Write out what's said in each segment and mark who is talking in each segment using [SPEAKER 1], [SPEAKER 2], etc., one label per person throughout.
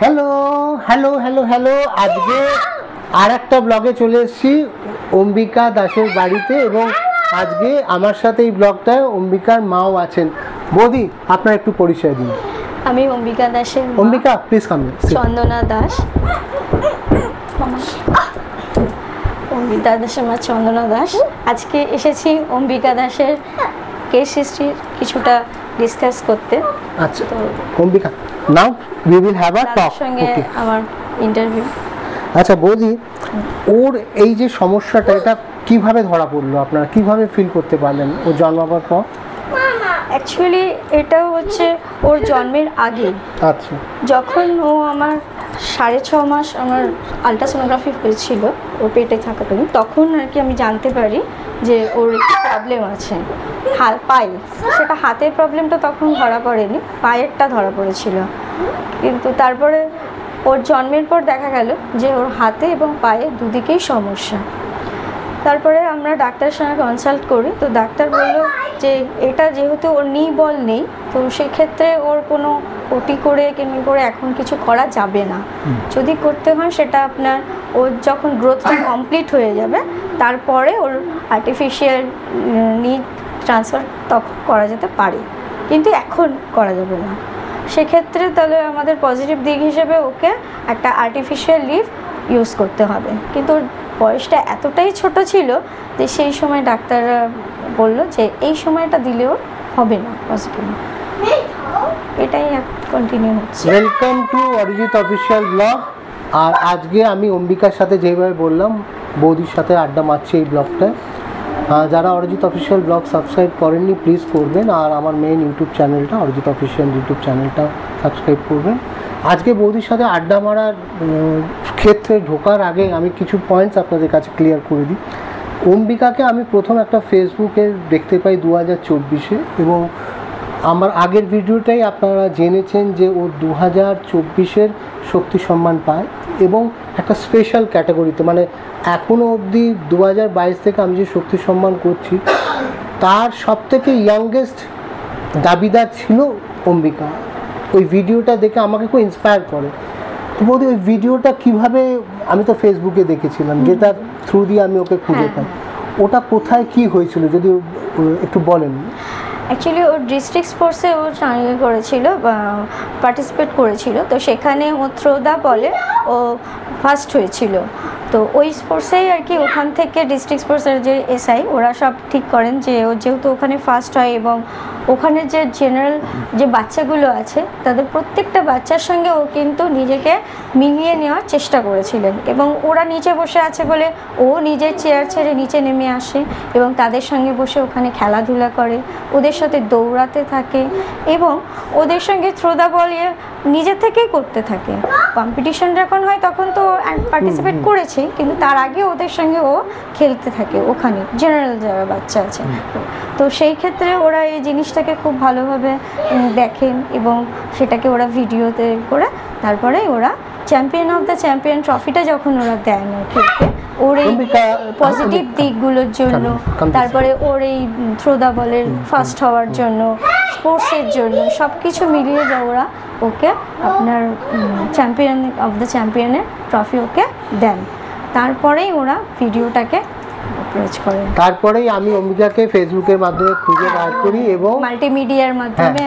[SPEAKER 1] Hello hello hello hello, আজকে আর একটা ব্লগে চলে এসেছি অম্বিকা দাসের বাড়িতে, এবং আজকে আমার সাথে এই ব্লগটায় অম্বিকার মাও আছেন। বৌদি, আপনার একটু পরিচয় দিন।
[SPEAKER 2] আমি অম্বিকা দাসের মা।
[SPEAKER 1] Ambika, please come.
[SPEAKER 2] চন্দনা দাস। অম্বিকা দাসের মা চন্দনা দাস। আজকে এসেছি অম্বিকা দাসের কেস হিস্ট্রির কিছুটা ডিসকাস করতে।
[SPEAKER 1] আচ্ছা, তো Ambika, now we will have a talk.
[SPEAKER 2] সঙ্গে আমার ইন্টারভিউ।
[SPEAKER 1] আচ্ছা বৌদি, ওর এই যে সমস্যাটা, এটা কিভাবে ধরা পড়লো, আপনারা কিভাবে ফিল করতে পারলেন ও জন্মাবার পর?
[SPEAKER 2] অ্যাকচুয়ালি এটা হচ্ছে ওর জন্মের আগে।
[SPEAKER 1] আচ্ছা,
[SPEAKER 2] যখন ও আমার 6.5 মাস আমার আলট্রাসোনোগ্রাফি হয়েছিল ওর পেটে থাকাকালীন, তখন আর কি আমি জানতে পারি যে ওর একটু প্রবলেম আছে পায়ে। সেটা হাতের প্রবলেমটা তখন ধরা পড়েনি, পায়েরটা ধরা পড়েছিল। কিন্তু তারপরে ওর জন্মের পর দেখা গেল যে ওর হাতে এবং পায়ে দুদিকেই সমস্যা। তারপরে আমরা ডাক্তারের সঙ্গে কনসাল্ট করি, তো ডাক্তার বলল যে এটা যেহেতু ওর নি বল নেই, তো সেক্ষেত্রে ওর কোনো ওটি করে কিংবা করে এখন কিছু করা যাবে না। যদি করতে হয় সেটা আপনার ওর যখন গ্রোথটা কমপ্লিট হয়ে যাবে তারপরে ওর আর্টিফিশিয়াল নি ট্রান্সফার তখন করা যেতে পারে, কিন্তু এখন করা যাবে না। সেক্ষেত্রে তাহলে আমাদের পজিটিভ দিক হিসেবে ওকে একটা আর্টিফিশিয়াল লিভ ইউজ করতে হবে। কিন্তু ওর বয়সটা এতটাই ছোট ছিল যে সেই সময় ডাক্তাররা বলল যে এই সময়টা দিলেও হবে না পসিবল। এটাই কন্টিনিউ হচ্ছে।
[SPEAKER 1] Welcome to Arijit official blog. আর আজকে আমি অম্বিকার সাথে যেভাবে বললাম, বৌদির সাথে আড্ডা মারছি এই ব্লগটায়। যারা অরিজিৎ অফিসিয়াল ব্লগ সাবস্ক্রাইব করেননি প্লিজ করবেন, আর আমার মেইন ইউটিউব চ্যানেলটা অরিজিৎ অফিসিয়াল ইউটিউব চ্যানেলটা সাবস্ক্রাইব করবেন। আজকে বৌদির সাথে আড্ডা মারার ক্ষেত্রে ঢোকার আগে আমি কিছু পয়েন্টস আপনাদের কাছে ক্লিয়ার করে দিই। অম্বিকাকে আমি প্রথম একটা ফেসবুকে দেখতে পাই 2024-এ, এবং আমার আগের ভিডিওটাই আপনারা জেনেছেন যে ও 2024-এর শক্তি সম্মান পায়, এবং একটা স্পেশাল ক্যাটাগরিতে, মানে এখনও অবধি 2022 থেকে আমি যে শক্তি সম্মান করছি তার সবথেকে ইয়াংগেস্ট দাবিদার ছিল অম্বিকা। ওই ভিডিওটা দেখে আমাকে খুব ইন্সপায়ার করে। তো বৌদি, ওই ভিডিওটা কিভাবে, আমি তো ফেসবুকে দেখেছিলাম, যেটা থ্রু দিয়ে আমি ওকে খুঁজে পাই, ওটা কোথায় কি হয়েছিল যদি একটু বলেন।
[SPEAKER 2] অ্যাকচুয়ালি ওর ডিস্ট্রিক্ট স্পোর্টসে ও করেছিল, পার্টিসিপেট করেছিল, তো সেখানে ও থ্রোদা বলে ও ফার্স্ট হয়েছিল। তো ওই স্পোর্টসেই আর কি ওখান থেকে ডিস্ট্রিক্ট স্পোর্টসের যে এসআই ওরা সব ঠিক করেন যে ও যেহেতু ওখানে ফার্স্ট হয়, এবং ওখানে যে জেনারেল যে বাচ্চাগুলো আছে তাদের প্রত্যেকটা বাচ্চার সঙ্গে ও কিন্তু নিজেকে মিলিয়ে নেওয়ার চেষ্টা করেছিলেন, এবং ওরা নিচে বসে আছে বলে ও নিজের চেয়ার ছেড়ে নিচে নেমে আসে এবং তাদের সঙ্গে বসে ওখানে খেলাধুলা করে, ওদের সাথে দৌড়াতে থাকে, এবং ওদের সঙ্গে থ্রো দ্য বল নিজে থেকেই করতে থাকে। কম্পিটিশন যখন হয় তখন তো পার্টিসিপেট করেছে, কিন্তু তার আগে ওদের সঙ্গে ও খেলতে থাকে ওখানে জেনারেল যারা বাচ্চা আছে। তো সেই ক্ষেত্রে ওরা এই জিনিসটাকে খুব ভালোভাবে দেখেন, এবং সেটাকে ওরা ভিডিওতে করে তারপরে ওরা চ্যাম্পিয়ন অফ দ্য চ্যাম্পিয়ন ট্রফিটা যখন ওরা দেন ওকে, ওর এই পজিটিভ দিকগুলোর জন্য, তারপরে ওর এই থ্রো দ্য বলের ফার্স্ট হওয়ার জন্য, স্পোর্টসের জন্য, সব কিছু মিলিয়ে যা ওরা ওকে আপনার চ্যাম্পিয়ন অফ দ্য চ্যাম্পিয়নের ট্রফি ওকে দেন। তারপরেই ওরা ভিডিওটাকে অ্যাপ্রোচ করেন।
[SPEAKER 1] তারপরেই আমি অম্বিকাকে ফেসবুকের মাধ্যমে খুঁজে বার করি এবং
[SPEAKER 2] মাল্টিমিডিয়ার মাধ্যমে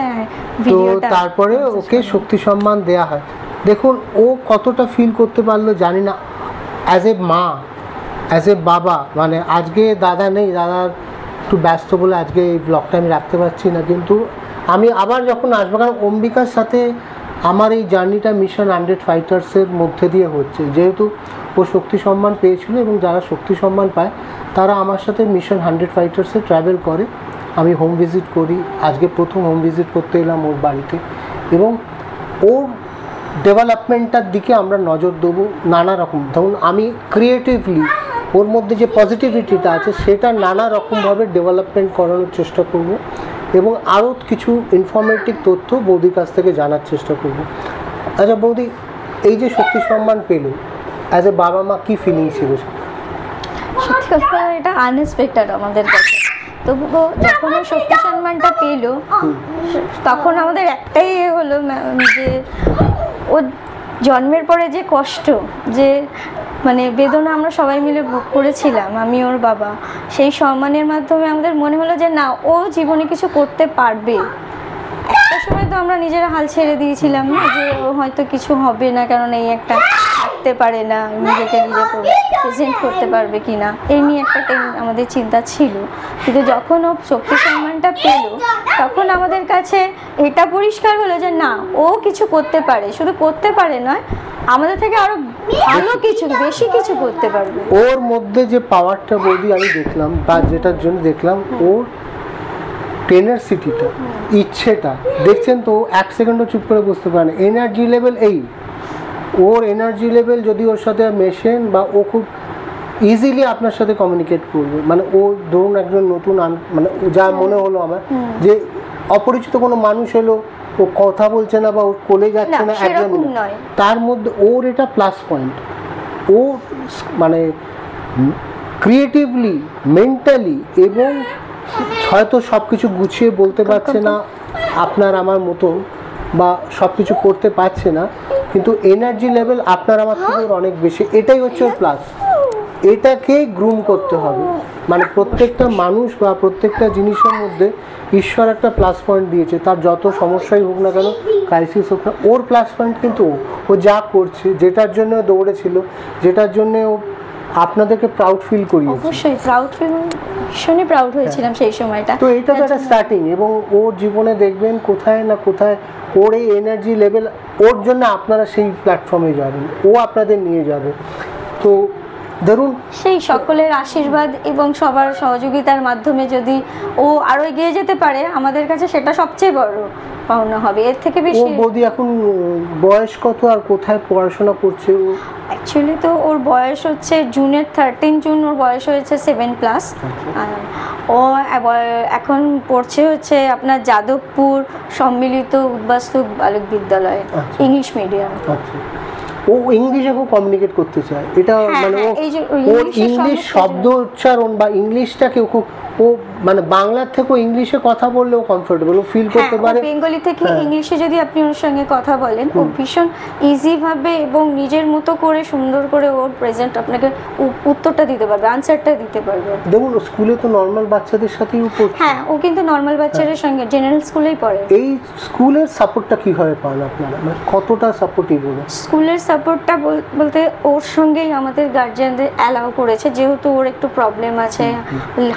[SPEAKER 2] ভিডিওটা,
[SPEAKER 1] তারপরে ওকে শক্তি সম্মান দেয়া হয়। দেখুন ও কতটা ফিল করতে পারলো জানি না, অ্যাজ এ মা, অ্যাজ এ বাবা। মানে আজকে দাদা নেই, দাদার একটু ব্যস্ত বলে আজকে এই ব্লগটা আমি রাখতে পারছি না, কিন্তু আমি আবার যখন আসবো, কারণ অম্বিকার সাথে আমার এই জার্নিটা মিশন 100 ফাইটার্সের মধ্যে দিয়ে হচ্ছে, যেহেতু ও শক্তি সম্মান পেয়েছিল, এবং যারা শক্তি সম্মান পায় তারা আমার সাথে মিশন 100 ফাইটার্সে ট্রাভেল করে। আমি হোম ভিজিট করি, আজকে প্রথম হোম ভিজিট করতে এলাম ওর বাড়িতে, এবং ওর ডেভেলপমেন্টটার দিকে আমরা নজর দেবো নানা রকম। ধরুন আমি ক্রিয়েটিভলি ওর মধ্যে যে পজিটিভিটিটা আছে সেটা নানা রকমভাবে ডেভেলপমেন্ট করানোর চেষ্টা করব, এবং আরও কিছু ইনফরমেটিভ তথ্য বৌদির কাছ থেকে জানার চেষ্টা করব। আচ্ছা বৌদি, এই যে শক্তি সম্মান পেল, অ্যাজ এ বাবা মা কী ফিলিং ছিল?
[SPEAKER 2] সত্যি কথা এটা আনএক্সপেক্টেড আমাদের কাছে। তবুও যখন ও শক্তি সম্মানটা পেল তখন আমাদের একটাই হলো যে ও জন্মের পরে যে কষ্ট, যে মানে বেদনা আমরা সবাই মিলে ভোগ করেছিলাম, আমি ওর বাবা, সেই সম্মানের মাধ্যমে আমাদের মনে হলো যে না, ও জীবনে কিছু করতে পারবে। একটা সময় তো আমরা নিজেরা হাল ছেড়ে দিয়েছিলাম না, যে ও হয়তো কিছু হবে না, কারণ এই একটা হাঁটতে পারে না, নিজেকে নিজে প্রেজেন্ট করতে পারবে কি না, এই নিয়ে একটা আমাদের চিন্তা ছিল। কিন্তু যখন ও শক্তি সম্মানটা পেল, তখন আমাদের কাছে এটা পরিষ্কার হলো যে না, ও কিছু করতে পারে, শুধু করতে পারে নয়, আমাদের থেকে আরো ভালো কিছু, বেশি কিছু করতে পারবে।
[SPEAKER 1] ওর মধ্যে যে পাওয়ারটা বৌদি আমি দেখলাম, বা যেটার জন্য দেখলাম, ওর টেনারসিটিটা, ইচ্ছেটা দেখছেন তো, এক সেকেন্ডও চুপ করে বুঝতে পারে না। এনার্জি লেভেল, এই ওর এনার্জি লেভেল যদি ওর সাথে মেশেন, বা ও খুব ইজিলি আপনার সাথে কমিউনিকেট করবে। মানে ও ধরুন একজন নতুন, মানে যা মনে হলো আমার, যে অপরিচিত কোনো মানুষ এলো, ও কথা বলছে না বা ও কোলে যাচ্ছে না, একদম নয়, তার মধ্যে ওর এটা প্লাস পয়েন্ট। ও মানে ক্রিয়েটিভলি, মেন্টালি, এবং হয়তো সব কিছু গুছিয়ে বলতে পারছে না আপনার আমার মতন, বা সব কিছু করতে পারছে না, কিন্তু এনার্জি লেভেল আপনার আমার থেকে অনেক বেশি। এটাই হচ্ছে ওর প্লাস। এটাকে গ্রুম করতে হবে। মানে প্রত্যেকটা মানুষ বা প্রত্যেকটা জিনিসের মধ্যে ঈশ্বর একটা প্লাস পয়েন্ট দিয়েছে। তার যত সমস্যাই হোক না কেন, ক্রাইসিস হোক না, ওর প্লাস পয়েন্ট কিন্তু ও যা করছে, যেটার জন্য দৌড়েছিল, যেটার জন্য ও আপনাদেরকে প্রাউড ফিল করিয়েছে।
[SPEAKER 2] অবশ্যই প্রাউড ফিল, ভীষণই প্রাউড হয়েছিলাম সেই সময়টা।
[SPEAKER 1] তো এটা তো একটা স্টার্টিং, এবং ওর জীবনে দেখবেন কোথায় না কোথায় ওর এই এনার্জি লেভেল, ওর জন্য আপনারা সেই প্ল্যাটফর্মে যাবেন, ও আপনাদের নিয়ে যাবে। তো ধরুন
[SPEAKER 2] সেই সকলের আশীর্বাদ এবং সবার সহযোগিতার মাধ্যমে যদি ও আরো এগিয়ে যেতে পারে, আমাদের কাছে সেটা সবচেয়ে বড় পাওনা হবে। এর থেকে বেশি।
[SPEAKER 1] ও বৌদি এখন বয়স কত আর কোথায় পড়াশোনা করছে ও?
[SPEAKER 2] অ্যাকচুয়ালি তো ওর বয়স হচ্ছে জুনের 13 জুন ওর বয়স হয়েছে 7+। ও এখন পড়ছে হচ্ছে আপনার যাদবপুর সম্মিলিত উদ্বাস্তু বালক বিদ্যালয়ে, ইংলিশ মিডিয়াম।
[SPEAKER 1] ও ইংলিশে খুব কমিউনিকেট করতে চায়, এটা মানে ও ইংলিশ শব্দ উচ্চারণ বা ইংলিশটাকে খুব, ও মানে বাংলার থেকেও ইংলিশে কথা বললেও কমফোর্টেবল, ও ফিল করতে পারে।
[SPEAKER 2] বেঙ্গলি থেকে ইংলিশে যদি আপনি ওর সঙ্গে কথা বলেন, ও ভীষণ ইজি ভাবে এবং নিজের মতো করে সুন্দর করে ওর প্রেজেন্ট আপনাকে উত্তরটা দিতে পারবে, আনসারটা দিতে পারবে।
[SPEAKER 1] দেখুন স্কুলে তো নর্মাল বাচ্চাদের সাথেই ও পড়ছে।
[SPEAKER 2] হ্যাঁ, ও কিন্তু নর্মাল বাচ্চাদের সঙ্গে জেনারেল স্কুলেই পড়ে।
[SPEAKER 1] এই স্কুলের সাপোর্টটা কিভাবে পান আপনারা, মানে কতটা সাপোর্টিভ হলো?
[SPEAKER 2] স্কুলের সাপোর্টটা বলতে ওর সঙ্গেই আমাদের গার্জিয়ানদের অ্যালাউ করেছে, যেহেতু ওর একটু প্রবলেম আছে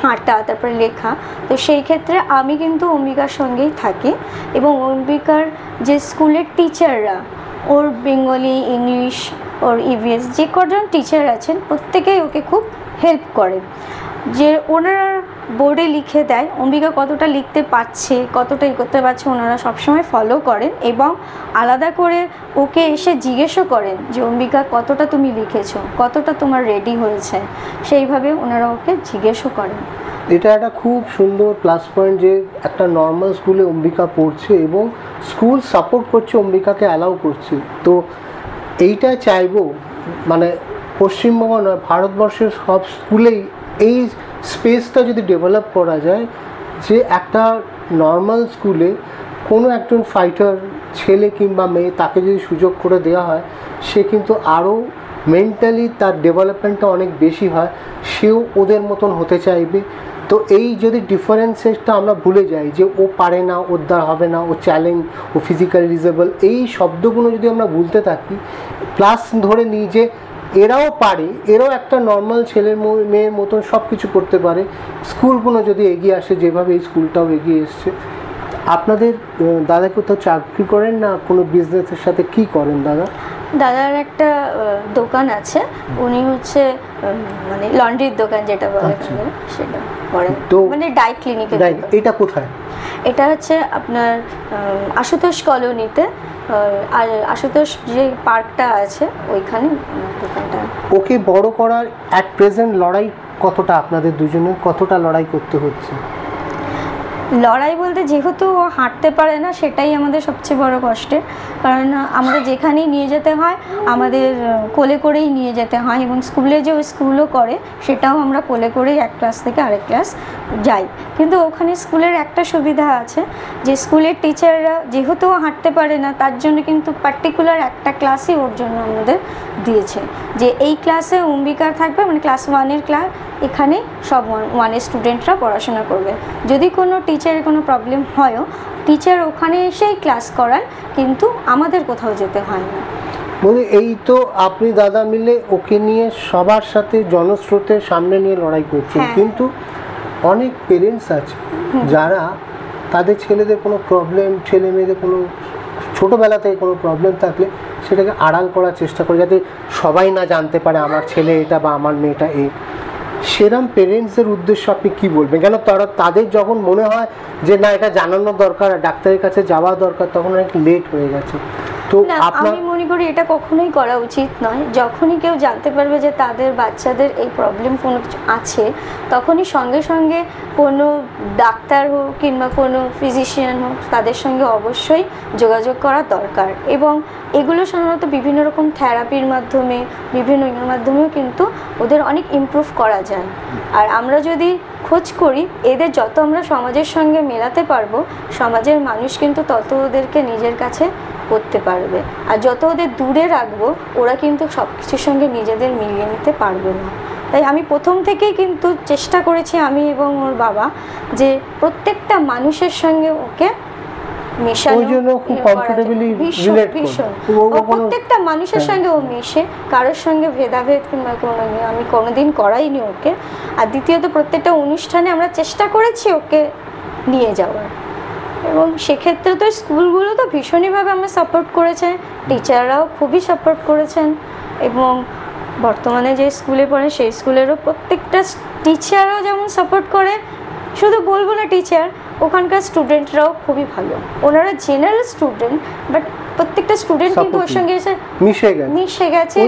[SPEAKER 2] হাঁটা, তারপরে লেখা, তো সেই ক্ষেত্রে আমি কিন্তু অম্বিকার সঙ্গেই থাকি। এবং অম্বিকার যে স্কুলের টিচাররা, ওর বেঙ্গলি, ইংলিশ, ওর ইভিএস যে কজন টিচার আছেন, প্রত্যেকেই ওকে খুব হেল্প করে। যে ওনারা বোর্ডে লিখে দেয় অম্বিকা কতটা লিখতে পারছে, কতটা করতে পারছে, ওনারা সবসময় ফলো করেন এবং আলাদা করে ওকে এসে জিজ্ঞেসও করেন যে অম্বিকা কতটা তুমি লিখেছো, কতটা তোমার রেডি হয়েছে, সেইভাবে ওনারা ওকে জিজ্ঞেসও করেন।
[SPEAKER 1] এটা একটা খুব সুন্দর প্লাস পয়েন্ট যে একটা নর্মাল স্কুলে অম্বিকা পড়ছে এবং স্কুল সাপোর্ট করছে, অম্বিকাকে অ্যালাউ করছে। তো এইটা চাইবো, মানে পশ্চিমবঙ্গ নয়, ভারতবর্ষের সব স্কুলেই এই স্পেসটা যদি ডেভেলপ করা যায়, যে একটা নর্মাল স্কুলে কোনো একজন ফাইটার ছেলে কিংবা মেয়ে, তাকে যদি সুযোগ করে দেওয়া হয়, সে কিন্তু আরও মেন্টালি তার ডেভেলপমেন্টটা অনেক বেশি হয়, সেও ওদের মতন হতে চাইবে। তো এই যদি ডিফারেন্সেসটা আমরা ভুলে যাই, যে ও পারে না, ওর দ্বারা হবে না, ও চ্যালেঞ্জ, ও ফিজিক্যালি ডিসেবল, এই শব্দগুলো যদি আমরা ভুলতে থাকি, প্লাস ধরে নিই যে এরাও পারে, এরাও একটা নর্মাল ছেলের মেয়ের মতন সব কিছু করতে পারে, স্কুলগুলো যদি এগিয়ে আসে যেভাবে এই স্কুলটাও এগিয়ে এসছে। আপনাদের দাদা কোথাও চাকরি করেন না কোনো বিজনেসের সাথে, কি করেন দাদা?
[SPEAKER 2] দাদার একটা দোকান আছে, উনি হচ্ছে মানে লন্ড্রির দোকান যেটা বলে সেটা করেন, তো মানে ডাই ক্লিনিকে।
[SPEAKER 1] এটা কোথায়?
[SPEAKER 2] এটা হচ্ছে আপনার আশুতোষ কলোনিতে, আর আশুতোষ যে পার্কটা আছে ওইখানে দোকানটা।
[SPEAKER 1] ওকে বড় করার অ্যাট প্রেজেন্ট লড়াই কতটা, আপনাদের দুজনের কতটা লড়াই করতে হচ্ছে?
[SPEAKER 2] লড়াই বলতে যেহেতু ও হাঁটতে পারে না, সেটাই আমাদের সবচেয়ে বড় কষ্টের, কারণ আমাদের যেখানেই নিয়ে যেতে হয় আমাদের কোলে করেই নিয়ে যেতে হয়, এবং স্কুলে যে ওই স্কুলও করে সেটাও আমরা কোলে করেই এক ক্লাস থেকে আরেক ক্লাস যাই, কিন্তু ওখানে স্কুলের একটা সুবিধা আছে যে স্কুলের টিচাররা যেহেতু হাঁটতে পারে না, তার জন্য কিন্তু পার্টিকুলার একটা ক্লাসই ওর জন্য আমাদের দিয়েছে, যে এই ক্লাসে অম্বিকার থাকবে, মানে ক্লাস 1-এর ক্লাস, এখানে সব 1-এর স্টুডেন্টরা পড়াশোনা করবে। যদি কোনো টিচারের কোনো প্রবলেম হয়ও, টিচার ওখানে এসেই ক্লাস করান, কিন্তু আমাদের কোথাও যেতে হয় না।
[SPEAKER 1] বলি এই তো আপনি দাদা মিলে ওকে নিয়ে সবার সাথে জনস্রোতের সামনে নিয়ে লড়াই করছেন, কিন্তু অনেক পেরেন্টস আছে যারা তাদের ছেলেদের কোনো প্রবলেম, ছেলে মেয়েদের কোনো ছোটোবেলা থেকে কোনো প্রবলেম থাকলে সেটাকে আড়াল করার চেষ্টা করে, যাতে সবাই না জানতে পারে আমার ছেলে এটা বা আমার মেয়েটা এই। সেরম পেরেন্টসদের উদ্দেশ্যে আপনি কী বলবেন? কেন তাদের যখন মনে হয় যে না এটা জানানোর দরকার, ডাক্তারের কাছে যাওয়া দরকার, তখন অনেক লেট হয়ে গেছে। তো
[SPEAKER 2] আমি মনে করি এটা কখনোই করা উচিত নয়। যখনই কেউ জানতে পারবে যে তাদের বাচ্চাদের এই প্রবলেম কোনো কিছু আছে, তখনই সঙ্গে সঙ্গে কোনো ডাক্তার হোক কিংবা কোনো ফিজিশিয়ান হোক, তাদের সঙ্গে অবশ্যই যোগাযোগ করা দরকার। এবং এগুলো সাধারণত বিভিন্ন রকম থেরাপির মাধ্যমে, বিভিন্ন এর মাধ্যমেও কিন্তু ওদের অনেক ইমপ্রুভ করা যায়। আর আমরা যদি খোঁজ করি, এদের যত আমরা সমাজের সঙ্গে মেলাতে পারবো, সমাজের মানুষ কিন্তু তত ওদেরকে নিজের কাছে করতে পারবে। আর যত ওদের দূরে রাখবো, ওরা কিন্তু সব কিছুর সঙ্গে নিজেদের মিলিয়ে নিতে পারবে না। তাই আমি প্রথম থেকেই কিন্তু চেষ্টা করেছি, আমি এবং ওর বাবা, যে প্রত্যেকটা মানুষের সঙ্গে ওকে প্রত্যেকটা মানুষের সঙ্গে ও মেশে, কারোর সঙ্গে ভেদাভেদ কিংবা কোনো আমি কোনোদিন করাইনি ওকে। আর দ্বিতীয়ত প্রত্যেকটা অনুষ্ঠানে আমরা চেষ্টা করেছি ওকে নিয়ে যাওয়ার, এবং সেক্ষেত্রে তো স্কুলগুলো তো ভীষণইভাবে আমরা সাপোর্ট করেছে, টিচাররাও খুবই সাপোর্ট করেছেন। এবং বর্তমানে যে স্কুলে পড়ে সেই স্কুলেরও প্রত্যেকটা টিচাররাও যেমন সাপোর্ট করে, শুধু বলবো না টিচার, ওখানকার স্টুডেন্টরাও খুবই ভালো। ওনারা জেনারেল স্টুডেন্ট, বাট প্রত্যেকটা স্টুডেন্ট কিন্তু ওর সঙ্গে এসে মিশে গেছে,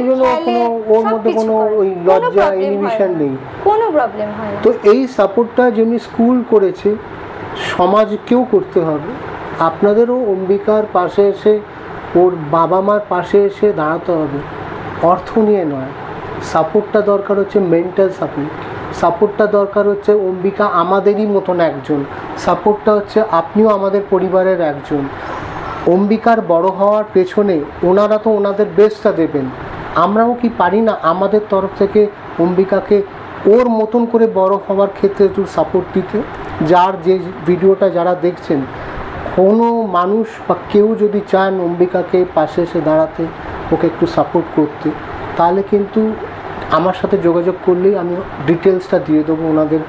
[SPEAKER 2] কোনো প্রবলেম হয় না।
[SPEAKER 1] তো এই সাপোর্টটা যেমনি স্কুল করেছে, সমাজকেও করতে হবে। আপনাদেরও অম্বিকার পাশে এসে, ওর বাবা মার পাশে এসে দাঁড়াতে হবে, অর্থ নিয়ে নয়। সাপোর্টটা দরকার হচ্ছে মেন্টাল সাপোর্ট, সাপোর্টটা দরকার হচ্ছে অম্বিকা আমাদেরই মতন একজন, সাপোর্টটা হচ্ছে আপনিও আমাদের পরিবারের একজন। অম্বিকার বড় হওয়ার পেছনে ওনারা তো ওনাদের বেস্টটা দেবেন, আমরাও কি পারি না আমাদের তরফ থেকে অম্বিকাকে ওর মতন করে বড় হওয়ার ক্ষেত্রে একটু সাপোর্ট দিতে? যার যে ভিডিওটা যারা দেখছেন, কোনো মানুষ বা কেউ যদি চান অম্বিকাকে পাশে এসে দাঁড়াতে, ওকে একটু সাপোর্ট করতে, তাহলে কিন্তু আমার সাথে যোগাযোগ করলেই আমি ডিটেলসটা দিয়ে দেবো ওনাদের।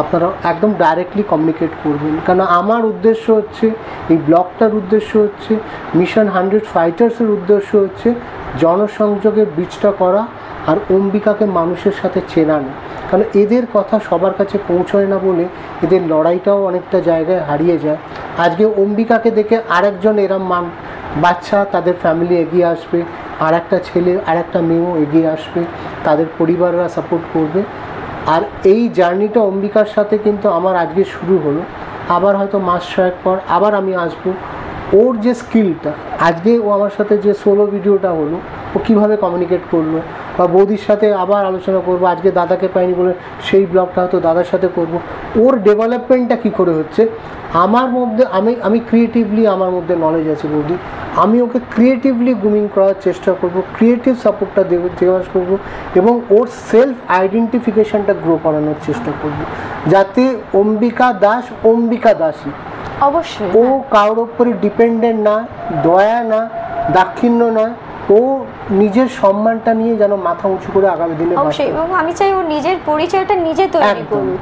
[SPEAKER 1] আপনারা একদম ডাইরেক্টলি কমিউনিকেট করবেন। কারণ আমার উদ্দেশ্য হচ্ছে, এই ব্লগটার উদ্দেশ্য হচ্ছে, মিশন 100 ফাইটার্সের উদ্দেশ্য হচ্ছে জনসংযোগের বীজটা করা আর অম্বিকাকে মানুষের সাথে চেনানো। কারণ এদের কথা সবার কাছে পৌঁছয় না বলে এদের লড়াইটাও অনেকটা জায়গায় হারিয়ে যায়। আজকে অম্বিকাকে দেখে আরেকজন এরম বাচ্চা, তাদের ফ্যামিলি এগিয়ে আসবে, আর একটা ছেলে আর একটা মেয়েও এগিয়ে আসবে, তাদের পরিবাররা সাপোর্ট করবে। আর এই জার্নিটা অম্বিকার সাথে কিন্তু আমার আজকে শুরু হলো, আবার হয়তো মাস 6 পর আবার আমি আসবো। ওর যে স্কিলটা, আজকে ও আমার সাথে যে সোলো ভিডিওটা হলো, ও কীভাবে কমিউনিকেট করলো, বা বৌদির সাথে আবার আলোচনা করবো, আজকে দাদাকে পাইনি বলে সেই ব্লগটা হয়তো দাদার সাথে করব। ওর ডেভেলপমেন্টটা কী করে হচ্ছে আমার মধ্যে, আমি ক্রিয়েটিভলি, আমার মধ্যে নলেজ আছে বৌদি, আমি ওকে ক্রিয়েটিভলি গ্রুমিং করার চেষ্টা করব, ক্রিয়েটিভ সাপোর্টটা দেওয়ার করবো, এবং ওর সেলফ আইডেন্টিফিকেশনটা গ্রো করানোর চেষ্টা করব, যাতে অম্বিকা দাস অম্বিকা দাসই,
[SPEAKER 2] অবশ্যই
[SPEAKER 1] ও কারোর উপরে ডিপেন্ডেন্ট না, দয়া না, দাক্ষিণ্য নয়, ও নিজের সম্মানটা নিয়ে যেন মাথা উঁচু করে আগামী দিনে
[SPEAKER 2] বাঁচে। এবং আমি চাই ও নিজের পরিচয়টা নিজে তৈরি করুক,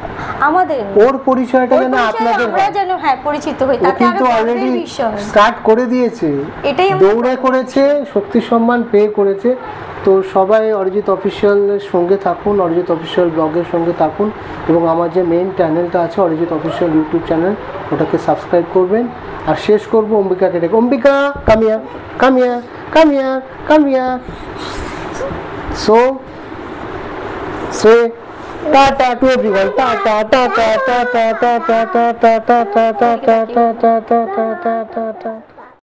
[SPEAKER 2] আমাদের
[SPEAKER 1] ওর পরিচয়টা যেন আপনাদের
[SPEAKER 2] আমরা যেন পরিচিত হই, তাতে
[SPEAKER 1] কিন্তু অলরেডি স্টার্ট করে দিয়েছে,
[SPEAKER 2] এটাই
[SPEAKER 1] দৌড়ে করেছে, শক্তি সম্মান পেয়ে করেছে। তো সবাই অরিজিৎ অফিসিয়ালের সঙ্গে থাকুন, অরিজিৎ অফিসিয়াল ব্লগের সঙ্গে থাকুন, এবং আমার যে মেইন চ্যানেলটা আছে অরিজিৎ অফিসিয়াল ইউটিউব চ্যানেল, ওটাকে সাবস্ক্রাইব করবেন। আর শেষ করবো অম্বিকাকে ডেকে, Ambika come here, come here, come here, come here. So say ta-ta to everyone. Ta-ta, ta-ta, ta-ta, ta-ta, ta-ta, ta-ta, ta-ta, ta-ta, ta-ta, ta-ta, ta-ta.